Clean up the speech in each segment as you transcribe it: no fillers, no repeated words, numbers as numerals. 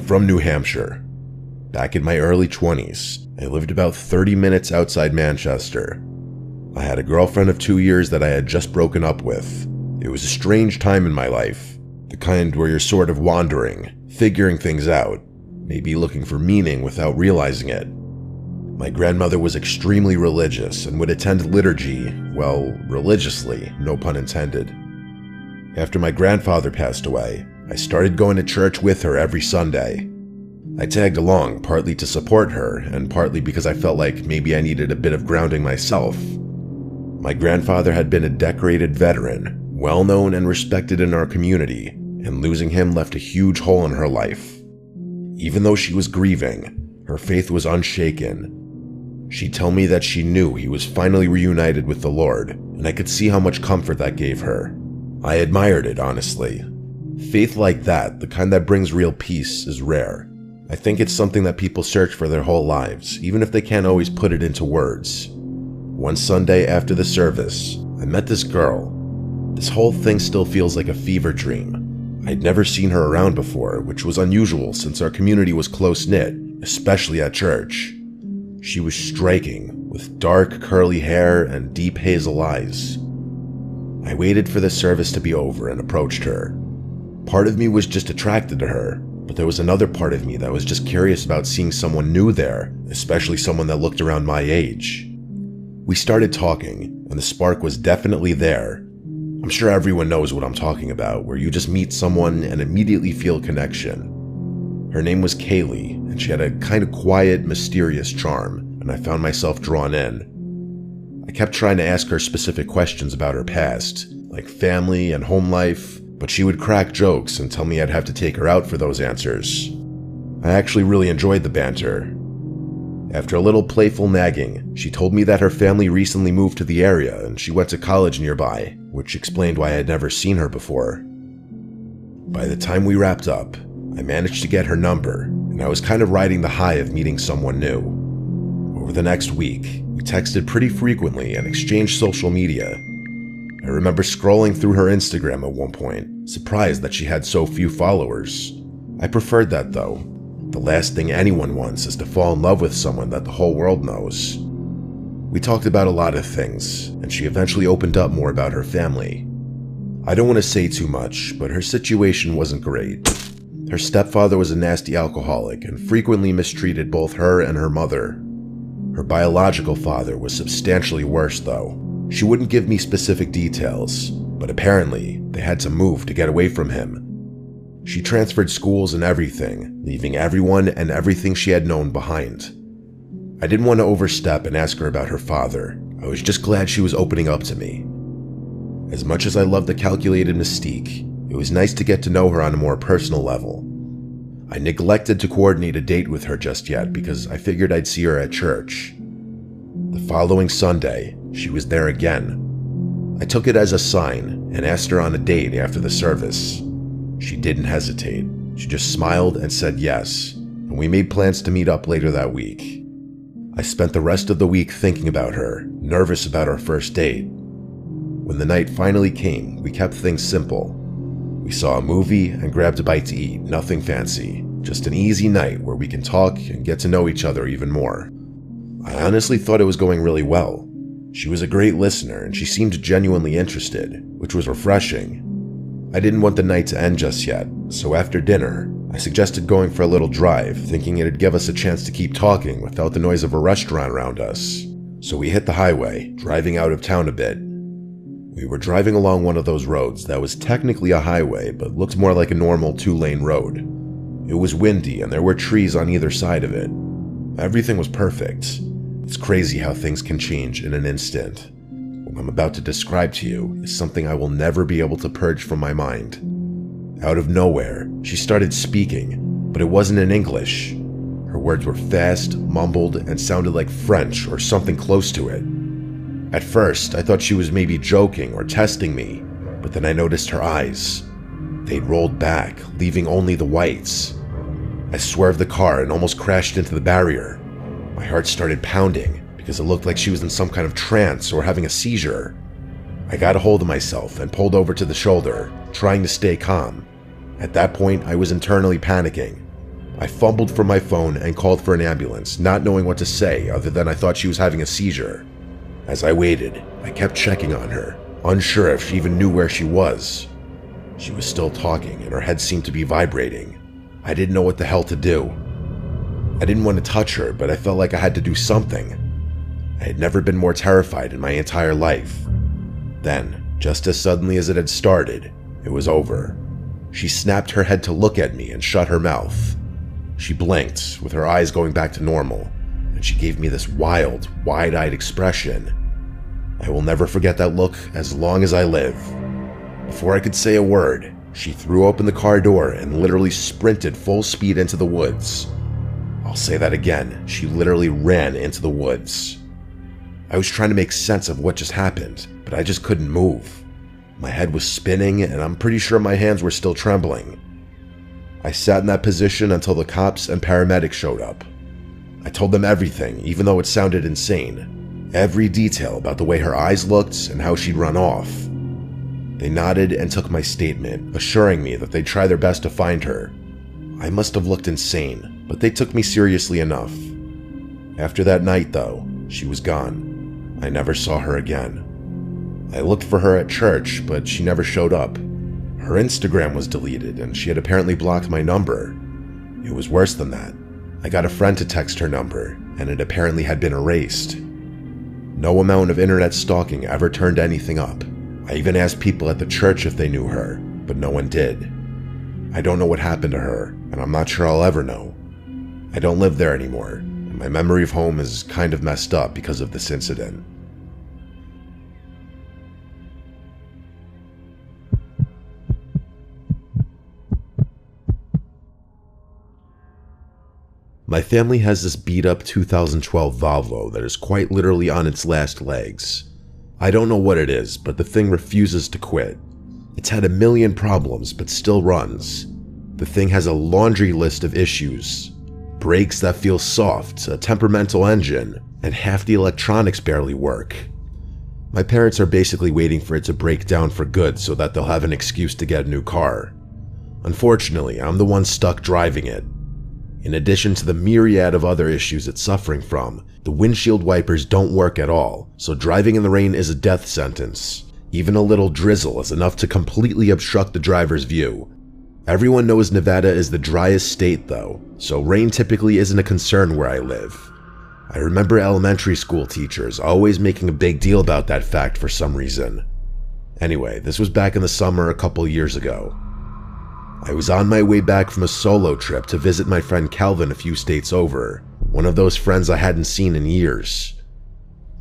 from New Hampshire. Back in my early 20s, I lived about 30 minutes outside Manchester. I had a girlfriend of 2 years that I had just broken up with. It was a strange time in my life, the kind where you're sort of wandering, figuring things out, maybe looking for meaning without realizing it. My grandmother was extremely religious and would attend liturgy, well, religiously, no pun intended. After my grandfather passed away, I started going to church with her every Sunday. I tagged along partly to support her and partly because I felt like maybe I needed a bit of grounding myself. My grandfather had been a decorated veteran, well known and respected in our community, and losing him left a huge hole in her life. Even though she was grieving, her faith was unshaken. She'd tell me that she knew he was finally reunited with the Lord, and I could see how much comfort that gave her. I admired it, honestly. Faith like that, the kind that brings real peace, is rare. I think it's something that people search for their whole lives, even if they can't always put it into words. One Sunday after the service, I met this girl. This whole thing still feels like a fever dream. I'd never seen her around before, which was unusual since our community was close-knit, especially at church. She was striking, with dark curly hair and deep hazel eyes. I waited for the service to be over and approached her. Part of me was just attracted to her, but there was another part of me that was just curious about seeing someone new there, especially someone that looked around my age. We started talking, and the spark was definitely there. I'm sure everyone knows what I'm talking about, where you just meet someone and immediately feel a connection. Her name was Kaylee, and she had a kind of quiet, mysterious charm, and I found myself drawn in. I kept trying to ask her specific questions about her past, like family and home life, but she would crack jokes and tell me I'd have to take her out for those answers. I actually really enjoyed the banter. After a little playful nagging, she told me that her family recently moved to the area and she went to college nearby, which explained why I had never seen her before. By the time we wrapped up, I managed to get her number, and I was kind of riding the high of meeting someone new. Over the next week, we texted pretty frequently and exchanged social media. I remember scrolling through her Instagram at one point, surprised that she had so few followers. I preferred that though. The last thing anyone wants is to fall in love with someone that the whole world knows. We talked about a lot of things, and she eventually opened up more about her family. I don't want to say too much, but her situation wasn't great. Her stepfather was a nasty alcoholic and frequently mistreated both her and her mother. Her biological father was substantially worse though. She wouldn't give me specific details, but apparently they had to move to get away from him. She transferred schools and everything, leaving everyone and everything she had known behind. I didn't want to overstep and ask her about her father. I was just glad she was opening up to me. As much as I loved the calculated mystique, it was nice to get to know her on a more personal level. I neglected to coordinate a date with her just yet because I figured I'd see her at church. The following Sunday, she was there again. I took it as a sign and asked her on a date after the service. She didn't hesitate. She just smiled and said yes, and we made plans to meet up later that week. I spent the rest of the week thinking about her, nervous about our first date. When the night finally came, we kept things simple. We saw a movie and grabbed a bite to eat, nothing fancy, just an easy night where we can talk and get to know each other even more. I honestly thought it was going really well. She was a great listener and she seemed genuinely interested, which was refreshing. I didn't want the night to end just yet, so after dinner, I suggested going for a little drive, thinking it'd give us a chance to keep talking without the noise of a restaurant around us. So we hit the highway, driving out of town a bit. We were driving along one of those roads that was technically a highway, but looked more like a normal 2-lane road. It was windy and there were trees on either side of it. Everything was perfect. It's crazy how things can change in an instant. What I'm about to describe to you is something I will never be able to purge from my mind. Out of nowhere, she started speaking, but it wasn't in English. Her words were fast, mumbled, and sounded like French or something close to it. At first, I thought she was maybe joking or testing me, but then I noticed her eyes. They'd rolled back, leaving only the whites. I swerved the car and almost crashed into the barrier. My heart started pounding because it looked like she was in some kind of trance or having a seizure. I got a hold of myself and pulled over to the shoulder, trying to stay calm. At that point, I was internally panicking. I fumbled for my phone and called for an ambulance, not knowing what to say other than I thought she was having a seizure. As I waited, I kept checking on her, unsure if she even knew where she was. She was still talking and her head seemed to be vibrating. I didn't know what the hell to do. I didn't want to touch her, but I felt like I had to do something. I had never been more terrified in my entire life. Then, just as suddenly as it had started, it was over. She snapped her head to look at me and shut her mouth. She blinked, with her eyes going back to normal, and she gave me this wild, wide-eyed expression. I will never forget that look as long as I live. Before I could say a word, she threw open the car door and literally sprinted full speed into the woods. I'll say that again, she literally ran into the woods. I was trying to make sense of what just happened, but I just couldn't move. My head was spinning and I'm pretty sure my hands were still trembling. I sat in that position until the cops and paramedics showed up. I told them everything, even though it sounded insane. Every detail about the way her eyes looked and how she'd run off. They nodded and took my statement, assuring me that they'd try their best to find her. I must have looked insane, but they took me seriously enough. After that night, though, she was gone. I never saw her again. I looked for her at church, but she never showed up. Her Instagram was deleted, and she had apparently blocked my number. It was worse than that. I got a friend to text her number, and it apparently had been erased. No amount of internet stalking ever turned anything up. I even asked people at the church if they knew her, but no one did. I don't know what happened to her, and I'm not sure I'll ever know. I don't live there anymore, and my memory of home is kind of messed up because of this incident. My family has this beat-up 2012 Volvo that is quite literally on its last legs. I don't know what it is, but the thing refuses to quit. It's had a million problems, but still runs. The thing has a laundry list of issues. Brakes that feel soft, a temperamental engine, and half the electronics barely work. My parents are basically waiting for it to break down for good so that they'll have an excuse to get a new car. Unfortunately, I'm the one stuck driving it. In addition to the myriad of other issues it's suffering from, the windshield wipers don't work at all, so driving in the rain is a death sentence. Even a little drizzle is enough to completely obstruct the driver's view. Everyone knows Nevada is the driest state though, so rain typically isn't a concern where I live. I remember elementary school teachers always making a big deal about that fact for some reason. Anyway, this was back in the summer a couple years ago. I was on my way back from a solo trip to visit my friend Calvin a few states over, one of those friends I hadn't seen in years.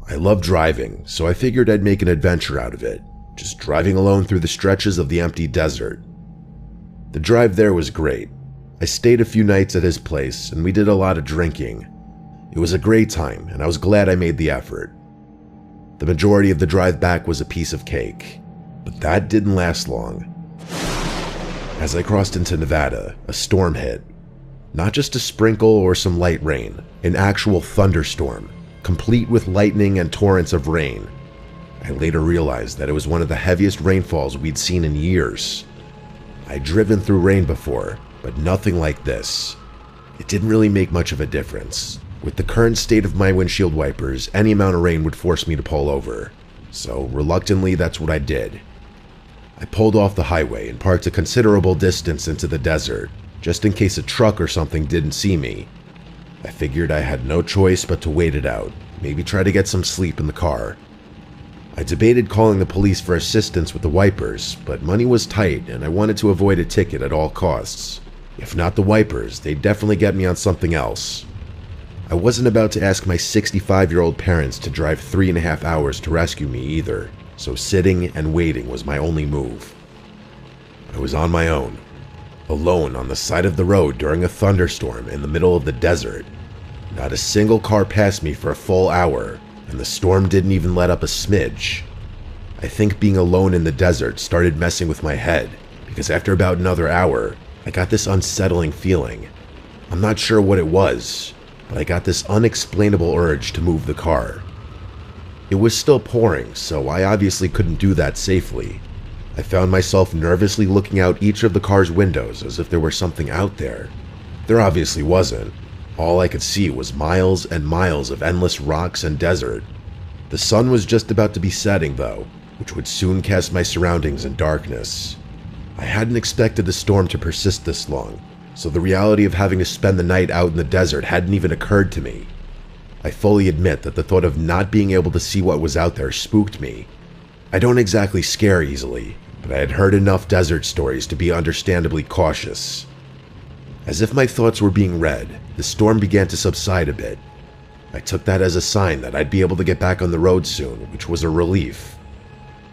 I love driving, so I figured I'd make an adventure out of it, just driving alone through the stretches of the empty desert. The drive there was great. I stayed a few nights at his place and we did a lot of drinking. It was a great time and I was glad I made the effort. The majority of the drive back was a piece of cake, but that didn't last long. As I crossed into Nevada, a storm hit. Not just a sprinkle or some light rain, an actual thunderstorm, complete with lightning and torrents of rain. I later realized that it was one of the heaviest rainfalls we'd seen in years. I'd driven through rain before, but nothing like this. It didn't really make much of a difference. With the current state of my windshield wipers, any amount of rain would force me to pull over. So reluctantly, that's what I did. I pulled off the highway and parked a considerable distance into the desert, just in case a truck or something didn't see me. I figured I had no choice but to wait it out, maybe try to get some sleep in the car. I debated calling the police for assistance with the wipers, but money was tight and I wanted to avoid a ticket at all costs. If not the wipers, they'd definitely get me on something else. I wasn't about to ask my 65-year-old parents to drive 3.5 hours to rescue me either. So sitting and waiting was my only move. I was on my own, alone on the side of the road during a thunderstorm in the middle of the desert. Not a single car passed me for a full hour, and the storm didn't even let up a smidge. I think being alone in the desert started messing with my head, because after about another hour, I got this unsettling feeling. I'm not sure what it was, but I got this unexplainable urge to move the car. It was still pouring, so I obviously couldn't do that safely. I found myself nervously looking out each of the car's windows as if there were something out there. There obviously wasn't. All I could see was miles and miles of endless rocks and desert. The sun was just about to be setting though, which would soon cast my surroundings in darkness. I hadn't expected the storm to persist this long, so the reality of having to spend the night out in the desert hadn't even occurred to me. I fully admit that the thought of not being able to see what was out there spooked me. I don't exactly scare easily, but I had heard enough desert stories to be understandably cautious. As if my thoughts were being read, the storm began to subside a bit. I took that as a sign that I'd be able to get back on the road soon, which was a relief.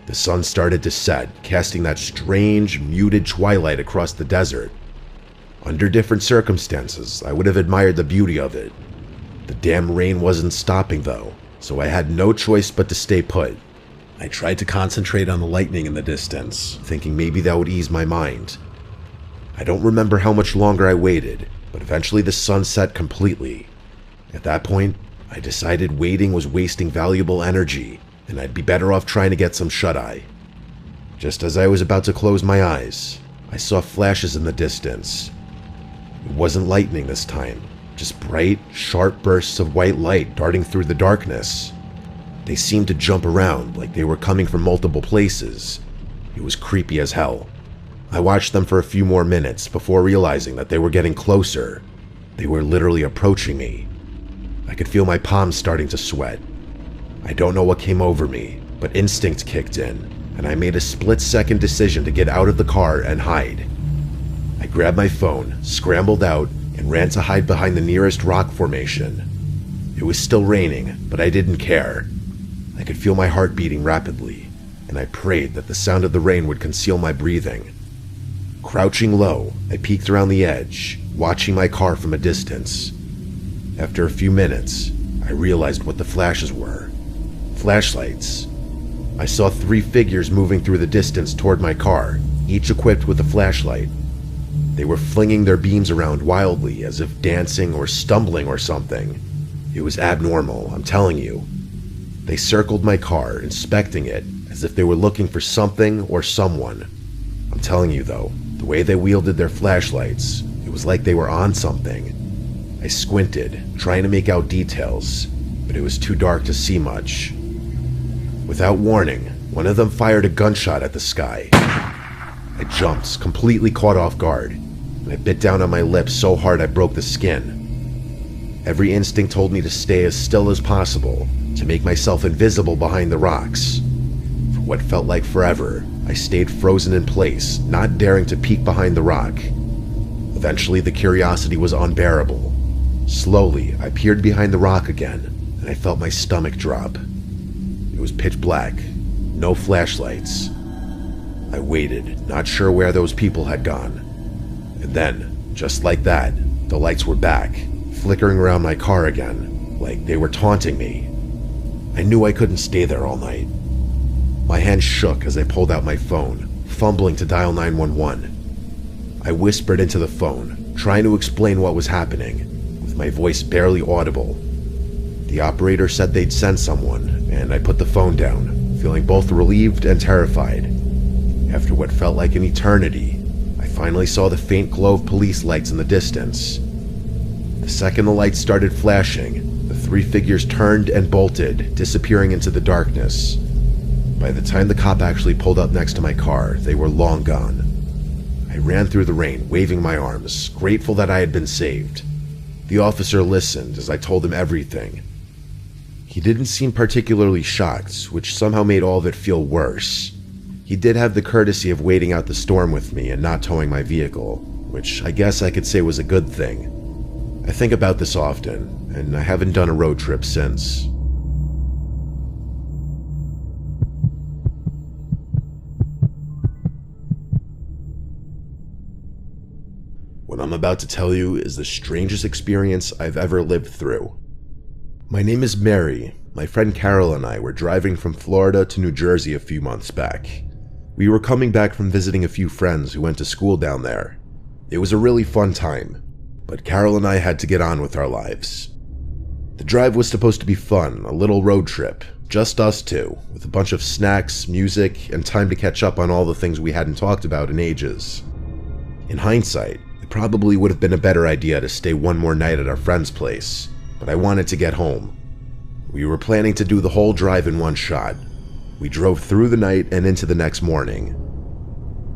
The sun started to set, casting that strange, muted twilight across the desert. Under different circumstances, I would have admired the beauty of it. The damn rain wasn't stopping though, so I had no choice but to stay put. I tried to concentrate on the lightning in the distance, thinking maybe that would ease my mind. I don't remember how much longer I waited, but eventually the sun set completely. At that point, I decided waiting was wasting valuable energy, and I'd be better off trying to get some shut-eye. Just as I was about to close my eyes, I saw flashes in the distance. It wasn't lightning this time, just bright, sharp bursts of white light darting through the darkness. They seemed to jump around like they were coming from multiple places. It was creepy as hell. I watched them for a few more minutes before realizing that they were getting closer. They were literally approaching me. I could feel my palms starting to sweat. I don't know what came over me, but instinct kicked in, and I made a split-second decision to get out of the car and hide. I grabbed my phone, scrambled out, and ran to hide behind the nearest rock formation. It was still raining, but I didn't care. I could feel my heart beating rapidly, and I prayed that the sound of the rain would conceal my breathing. Crouching low, I peeked around the edge, watching my car from a distance. After a few minutes, I realized what the flashes were. Flashlights. I saw 3 figures moving through the distance toward my car, each equipped with a flashlight. They were flinging their beams around wildly, as if dancing or stumbling or something. It was abnormal, I'm telling you. They circled my car, inspecting it, as if they were looking for something or someone. I'm telling you though, the way they wielded their flashlights, it was like they were on something. I squinted, trying to make out details, but it was too dark to see much. Without warning, one of them fired a gunshot at the sky. I jumped, completely caught off guard, and I bit down on my lips so hard I broke the skin. Every instinct told me to stay as still as possible, to make myself invisible behind the rocks. For what felt like forever, I stayed frozen in place, not daring to peek behind the rock. Eventually, the curiosity was unbearable. Slowly, I peered behind the rock again, and I felt my stomach drop. It was pitch black, no flashlights. I waited, not sure where those people had gone. And then, just like that, the lights were back, flickering around my car again, like they were taunting me. I knew I couldn't stay there all night. My hand shook as I pulled out my phone, fumbling to dial 911. I whispered into the phone, trying to explain what was happening, with my voice barely audible. The operator said they'd send someone, and I put the phone down, feeling both relieved and terrified. After what felt like an eternity, I finally saw the faint glow of police lights in the distance. The second the lights started flashing, the 3 figures turned and bolted, disappearing into the darkness. By the time the cop actually pulled up next to my car, they were long gone. I ran through the rain, waving my arms, grateful that I had been saved. The officer listened as I told him everything. He didn't seem particularly shocked, which somehow made all of it feel worse. He did have the courtesy of waiting out the storm with me and not towing my vehicle, which I guess I could say was a good thing. I think about this often, and I haven't done a road trip since. What I'm about to tell you is the strangest experience I've ever lived through. My name is Mary. My friend Carol and I were driving from Florida to New Jersey a few months back. We were coming back from visiting a few friends who went to school down there. It was a really fun time, but Carol and I had to get on with our lives. The drive was supposed to be fun, a little road trip, just us two, with a bunch of snacks, music, and time to catch up on all the things we hadn't talked about in ages. In hindsight, It probably would have been a better idea to stay one more night at our friend's place, but I wanted to get home. We were planning to do the whole drive in one shot. We drove through the night and into the next morning.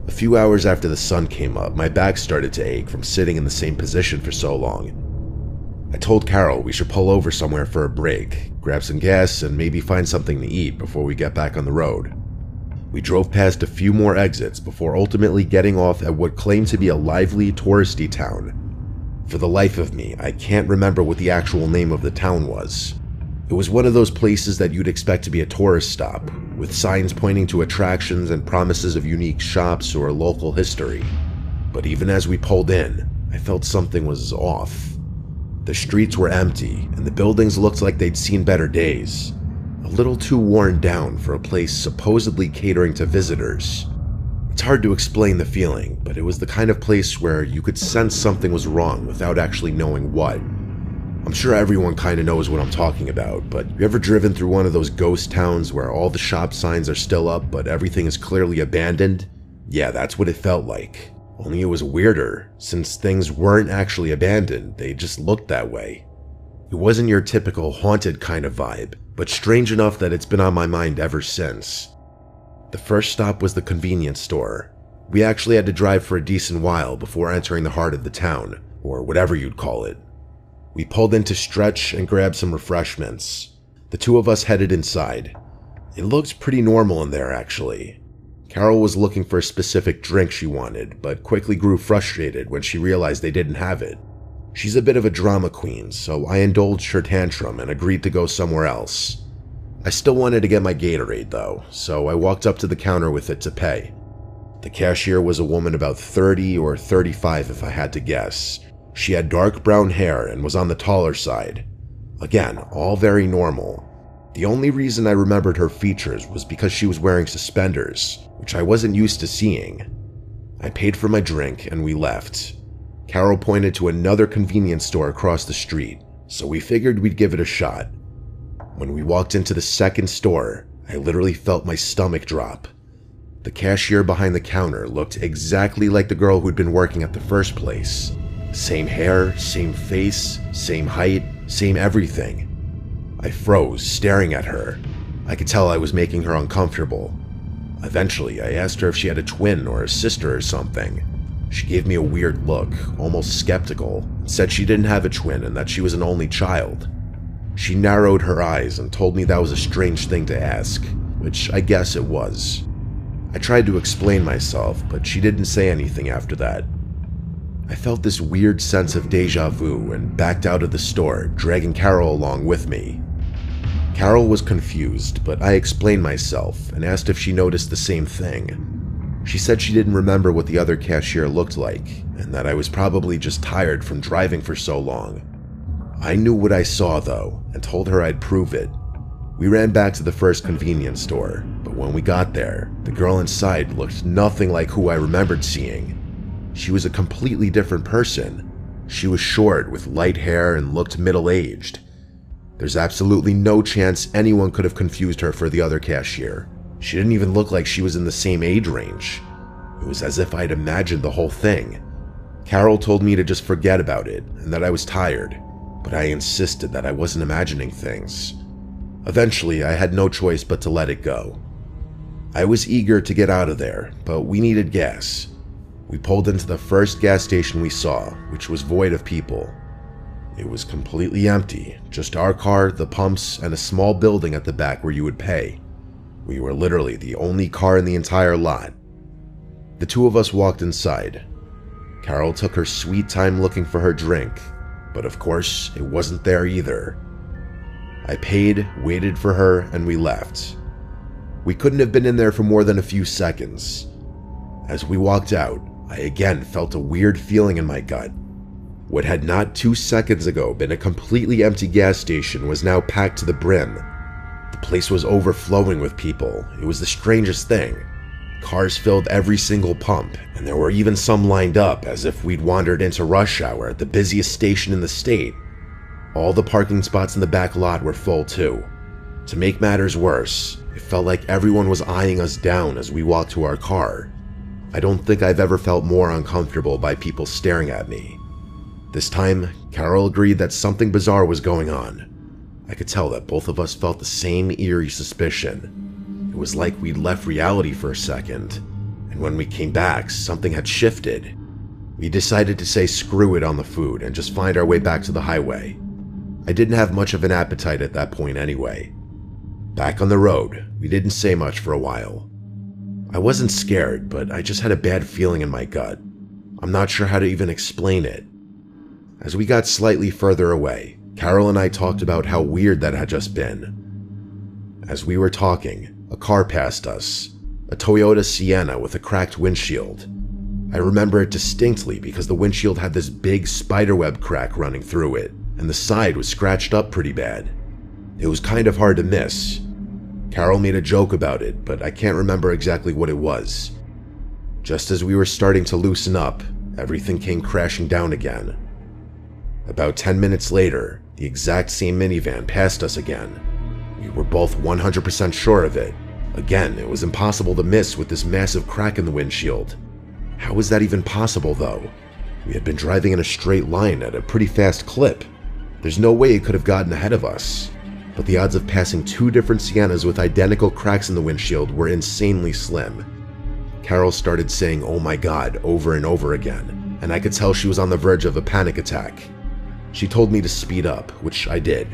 A few hours after the sun came up, my back started to ache from sitting in the same position for so long. I told Carol we should pull over somewhere for a break, grab some gas, and maybe find something to eat before we get back on the road. We drove past a few more exits before ultimately getting off at what claimed to be a lively, touristy town. For the life of me, I can't remember what the actual name of the town was. It was one of those places that you'd expect to be a tourist stop, with signs pointing to attractions and promises of unique shops or local history. But even as we pulled in, I felt something was off. The streets were empty, and the buildings looked like they'd seen better days. A little too worn down for a place supposedly catering to visitors. It's hard to explain the feeling, but it was the kind of place where you could sense something was wrong without actually knowing what. I'm sure everyone kind of knows what I'm talking about, but you ever driven through one of those ghost towns where all the shop signs are still up but everything is clearly abandoned? Yeah, that's what it felt like. Only it was weirder, since things weren't actually abandoned, they just looked that way. It wasn't your typical haunted kind of vibe, but strange enough that it's been on my mind ever since. The first stop was the convenience store. We actually had to drive for a decent while before entering the heart of the town, or whatever you'd call it. We pulled in to stretch and grab some refreshments. The two of us headed inside. It looked pretty normal in there, actually. Carol was looking for a specific drink she wanted, but quickly grew frustrated when she realized they didn't have it. She's a bit of a drama queen, so I indulged her tantrum and agreed to go somewhere else. I still wanted to get my Gatorade though, so I walked up to the counter with it to pay. The cashier was a woman about 30 or 35 if I had to guess. She had dark brown hair and was on the taller side. Again, all very normal. The only reason I remembered her features was because she was wearing suspenders, which I wasn't used to seeing. I paid for my drink and we left. Carol pointed to another convenience store across the street, so we figured we'd give it a shot. When we walked into the second store, I literally felt my stomach drop. The cashier behind the counter looked exactly like the girl who'd been working at the first place. Same hair, same face, same height, same everything. I froze, staring at her. I could tell I was making her uncomfortable. Eventually, I asked her if she had a twin or a sister or something. She gave me a weird look, almost skeptical, and said she didn't have a twin and that she was an only child. She narrowed her eyes and told me that was a strange thing to ask, which I guess it was. I tried to explain myself, but she didn't say anything after that. I felt this weird sense of deja vu and backed out of the store, dragging Carol along with me. Carol was confused, but I explained myself and asked if she noticed the same thing. She said she didn't remember what the other cashier looked like, and that I was probably just tired from driving for so long. I knew what I saw though, and told her I'd prove it. We ran back to the first convenience store, but when we got there, the girl inside looked nothing like who I remembered seeing. She was a completely different person. She was short with light hair and looked middle-aged. There's absolutely no chance anyone could have confused her for the other cashier. She didn't even look like she was in the same age range. It was as if I'd imagined the whole thing. Carol told me to just forget about it and that I was tired, but I insisted that I wasn't imagining things. Eventually, I had no choice but to let it go. I was eager to get out of there, but we needed gas. We pulled into the first gas station we saw, which was void of people. It was completely empty, just our car, the pumps, and a small building at the back where you would pay. We were literally the only car in the entire lot. The two of us walked inside. Carol took her sweet time looking for her drink, but of course, it wasn't there either. I paid, waited for her, and we left. We couldn't have been in there for more than a few seconds. As we walked out, I again felt a weird feeling in my gut. What had not 2 seconds ago been a completely empty gas station was now packed to the brim. The place was overflowing with people. It was the strangest thing. Cars filled every single pump, and there were even some lined up as if we'd wandered into rush hour at the busiest station in the state. All the parking spots in the back lot were full too. To make matters worse, it felt like everyone was eyeing us down as we walked to our car. I don't think I've ever felt more uncomfortable by people staring at me. This time, Carol agreed that something bizarre was going on. I could tell that both of us felt the same eerie suspicion. It was like we'd left reality for a second, and when we came back, something had shifted. We decided to say screw it on the food and just find our way back to the highway. I didn't have much of an appetite at that point anyway. Back on the road, we didn't say much for a while. I wasn't scared, but I just had a bad feeling in my gut. I'm not sure how to even explain it. As we got slightly further away, Carol and I talked about how weird that had just been. As we were talking, a car passed us, a Toyota Sienna with a cracked windshield. I remember it distinctly because the windshield had this big spiderweb crack running through it, and the side was scratched up pretty bad. It was kind of hard to miss. Carol made a joke about it, but I can't remember exactly what it was. Just as we were starting to loosen up, everything came crashing down again. About 10 minutes later, the exact same minivan passed us again. We were both 100% sure of it. Again, it was impossible to miss with this massive crack in the windshield. How was that even possible, though? We had been driving in a straight line at a pretty fast clip. There's no way it could have gotten ahead of us. But the odds of passing two different Siennas with identical cracks in the windshield were insanely slim. Carol started saying, "Oh my God," over and over again, and I could tell she was on the verge of a panic attack. She told me to speed up, which I did.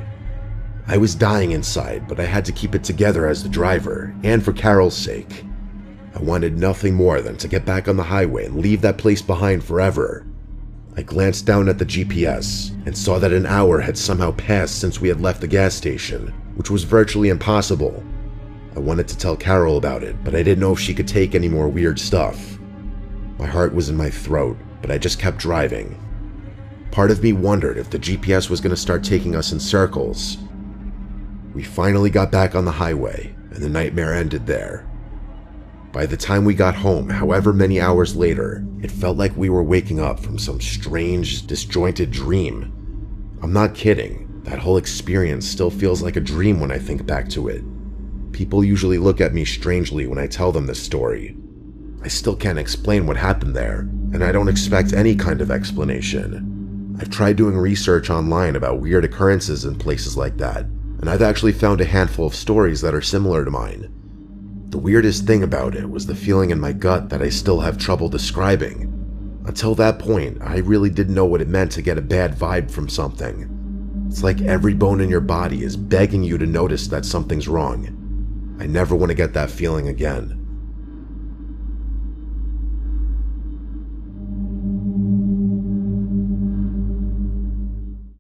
I was dying inside, but I had to keep it together as the driver, and for Carol's sake. I wanted nothing more than to get back on the highway and leave that place behind forever. I glanced down at the GPS and saw that an hour had somehow passed since we had left the gas station, which was virtually impossible. I wanted to tell Carol about it, but I didn't know if she could take any more weird stuff. My heart was in my throat, but I just kept driving. Part of me wondered if the GPS was going to start taking us in circles. We finally got back on the highway, and the nightmare ended there. By the time we got home, however many hours later, it felt like we were waking up from some strange, disjointed dream. I'm not kidding, that whole experience still feels like a dream when I think back to it. People usually look at me strangely when I tell them this story. I still can't explain what happened there, and I don't expect any kind of explanation. I've tried doing research online about weird occurrences in places like that, and I've actually found a handful of stories that are similar to mine. The weirdest thing about it was the feeling in my gut that I still have trouble describing. Until that point, I really didn't know what it meant to get a bad vibe from something. It's like every bone in your body is begging you to notice that something's wrong. I never want to get that feeling again.